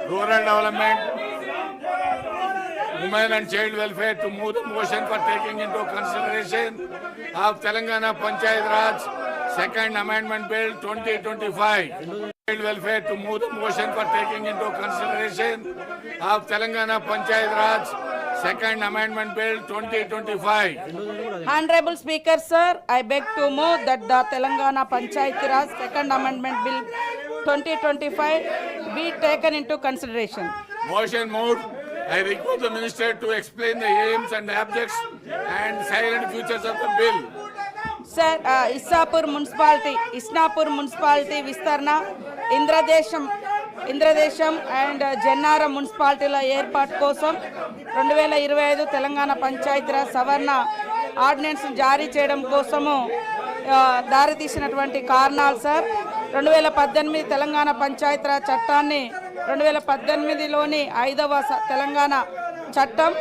Rural Development, Women and Child Welfare to move the motion for taking into consideration of Telangana Panchayat Raj Second Amendment Bill 2025. Child Welfare to move the motion for taking into consideration of Telangana Panchayat Raj Second Amendment Bill 2025. Honorable Speaker, sir, I beg to move that the Telangana Panchayat Raj Second Amendment Bill 2025 be taken into consideration. Motion moved. I request the Minister to explain the aims and objects and silent futures of the bill. Sir, Isnapur Municipality Vistarna, Indradesham and Jannaram మున్సిపాలిటీల ఏర్పాటు కోసం 2025 తెలంగాణ పంచాయతీరాజ్ సవరణ ordinance జారీ చేయడం కోసము దారితీసినటువంటి కారణాలు sir 2018 Telangana Panchayati Raj చట్టాన్ని 2018లోని 5వ తెలంగాణ చట్టం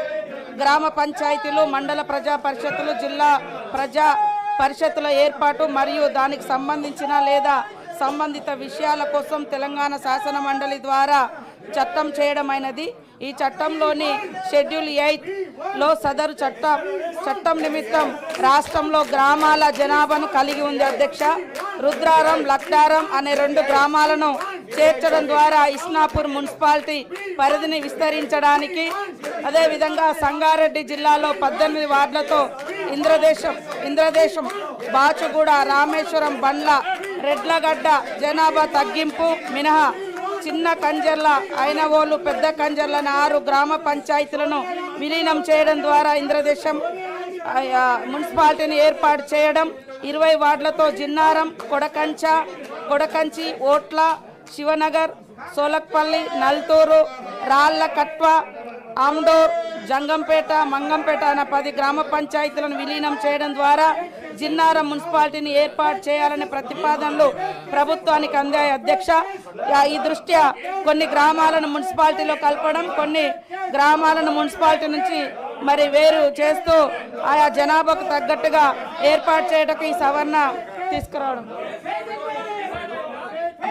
గ్రామ పంచాయతీలు మండల ప్రజా పరిషత్తులు జిల్లా ప్రజా పరిషత్తుల ఏర్పాటు మరియు దానికి సంబంధించిన లేదా సంబంధిత విషయాల కోసం తెలంగాణ శాసన మండలి ద్వారా చట్టం చేయడమైనది. ఈ చట్టంలోని షెడ్యూల్ 8లో సదరు చట్టం నిమిత్తం రాష్ట్రంలో గ్రామాల జనాభాను కలిగి ఉంది అధ్యక్ష. రుద్రారం లక్డారం అనే 2 గ్రామాలను చేర్చడం ద్వారా ఇస్నాపూర్ మున్సిపాలిటీ పరిధిని విస్తరించడానికి, అదేవిధంగా సంగారెడ్డి జిల్లాలో 18 వార్డులతో ఇంద్రదేశం బాచుగూడ రామేశ్వరం బండ్ల రెడ్లగడ్డ జనాభా తగ్గింపు మినహా చిన్న కంజర్ల ఐనవోలు పెద్ద కంజర్లను 6 గ్రామ పంచాయతీలను విలీనం చేయడం ద్వారా ఇంద్రదేశం మున్సిపాలిటీని ఏర్పాటు చేయడం, 20 వార్డులతో జిన్నారం కొడకంచి ఓట్ల శివనగర్ సోలక్పల్లి నల్తూరు రాళ్లకట్వ ఆమ్డోర్ జంగంపేట మంగంపేట అనే 10 గ్రామ పంచాయతీలను విలీనం చేయడం ద్వారా జిన్నారం మున్సిపాలిటీని ఏర్పాటు చేయాలనే ప్రతిపాదనలు ప్రభుత్వానికి అందాయి అధ్యక్ష. ఈ దృష్ట్యా కొన్ని గ్రామాలను మున్సిపాలిటీలో కలపడం, కొన్ని గ్రామాలను మున్సిపాలిటీ నుంచి మరి వేరు చేస్తూ ఆయా జనాభాకు తగ్గట్టుగా ఏర్పాటు చేయడానికి ఈ సవరణ తీసుకురావడం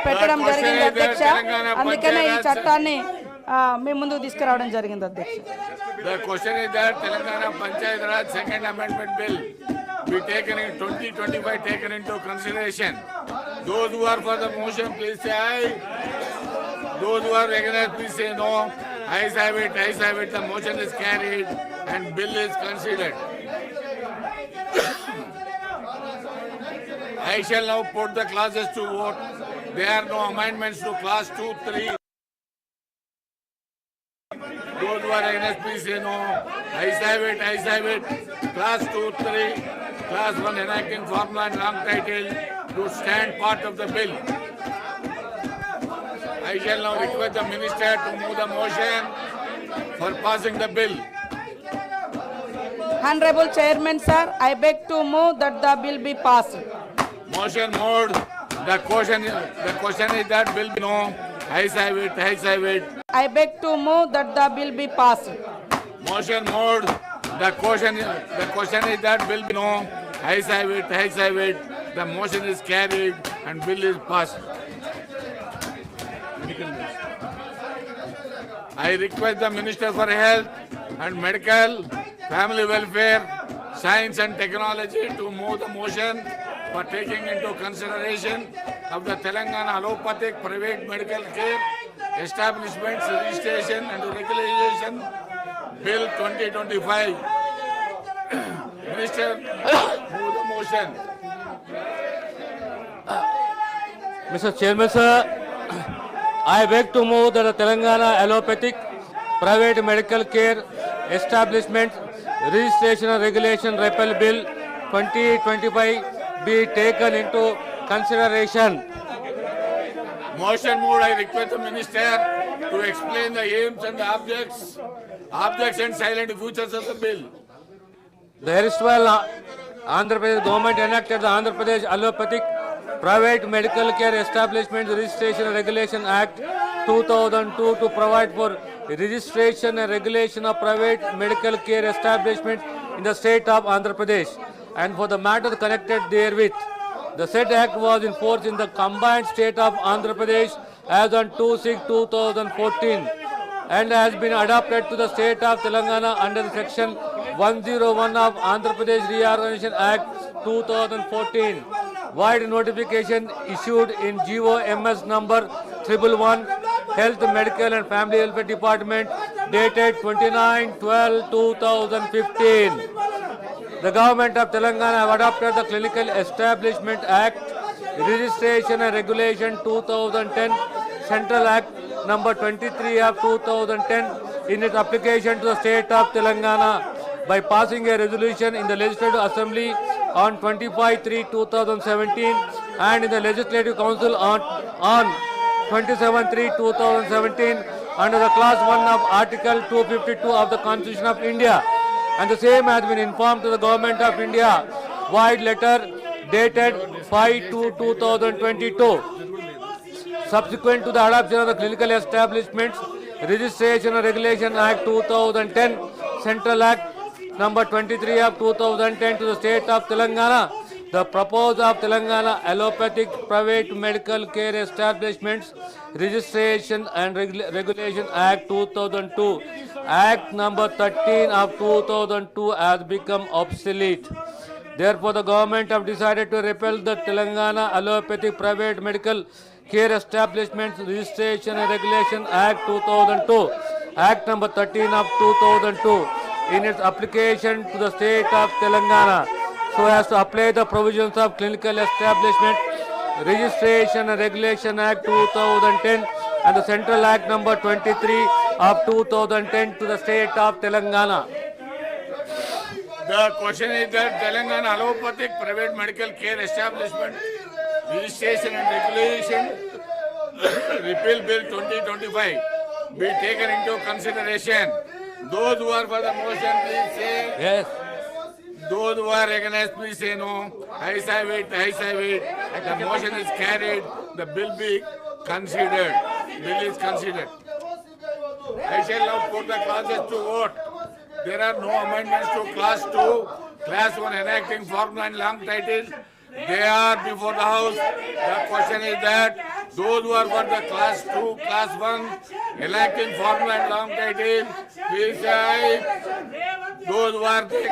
పెట్టడం జరిగింది అధ్యక్ష. అందుకనే ఈ చట్టాన్ని మీ ముందుకు తీసుకురావడం జరిగింది అధ్యక్ష. The question is that Telangana Panchayat Raj Second Amendment Bill be taken in 2025 taken into consideration. Those who are for the motion, please say aye. Those who are against, please say no. Ayes have it. Ayes have it. The motion is carried and bill is considered. I shall now put the clauses to vote. There are no amendments to class 2, 3. Those who are against, please say no. Ayes have it. Ayes have it. Class 2, 3. Class 1 enacting formula and long title to stand part of the bill. I shall now request the Minister to move the motion for passing the bill. Honorable Chairman, sir, I beg to move that the bill be passed. Motion moved. The question is that bill be no. Ayes have it. Ayes have it. I beg to move that the bill be passed. Motion moved. The question is that bill be no. Ayes have it. Ayes have it. The motion is carried and bill is passed. I request the Minister for Health and Medical, Family Welfare, Science and Technology to move the motion for taking into consideration of the Telangana Allopathic Private Medical Care Establishments Registration and Regulation Bill 2025. Minister, move the motion. Mr. Chairman, sir, I beg to move that the Telangana Allopathic Private Medical Care Establishment Registration and Regulation Repeal Bill 2025 be taken into consideration. Motion moved. I request the Minister to explain the aims and the objects and silent futures of the bill. The erstwhile Andhra Pradesh government enacted the Andhra Pradesh Allopathic Private Medical Care Establishment Registration and Regulation Act 2002 to provide for registration and regulation of private medical care establishments in the state of Andhra Pradesh and for the matters connected therewith. The said act was in force in the combined state of Andhra Pradesh as on 2/6/2014 and has been adopted to the state of Telangana under the section 101 of Andhra Pradesh Reorganization Act 2014. Void notification issued in GOMS number 111, Health, Medical and Family Welfare Department, dated 29/12/2015. The Government of Telangana have adopted the Clinical Establishment Act, Registration and Regulation 2010, Central Act number 23 of 2010 in its application to the state of Telangana by passing a resolution in the Legislative Assembly on 25/3/2017 and in the Legislative Council on 27/3/2017 under the Clause 1 of Article 252 of the Constitution of India, and the same has been informed to the Government of India void letter dated 5/2/2022. Subsequent to the adoption of the Clinical Establishments Registration and Regulation Act 2010, Central Act number 23 of 2010 to the state of Telangana, the proposed of Telangana Allopathic Private Medical Care Establishments Registration and Regulation Act 2002, Act number 13 of 2002 has become obsolete. Therefore, the government have decided to repeal the Telangana Allopathic Private Medical Care Establishments Registration and Regulation Act 2002, Act number 13 of 2002 in its application to the state of Telangana, so as to apply the provisions of Clinical Establishment Registration and Regulation Act 2010 and the Central Act number 23 of 2010 to the state of Telangana. The question is that Telangana Allopathic Private Medical Care Establishment Registration and Regulation Repeal Bill 2025 be taken into consideration. Those who are for the motion, please say. Yes. Those who are against, please say no. Ayes have it, ayes have it. The motion is carried. The bill be considered. Bill is considered. I shall now put the classes to vote. There are no amendments to class 2, class 1 enacting formula and long titles. They are before the House. The question is that those who are for the class 2, class 1 enacting formula and long titles, please say aye. Those who are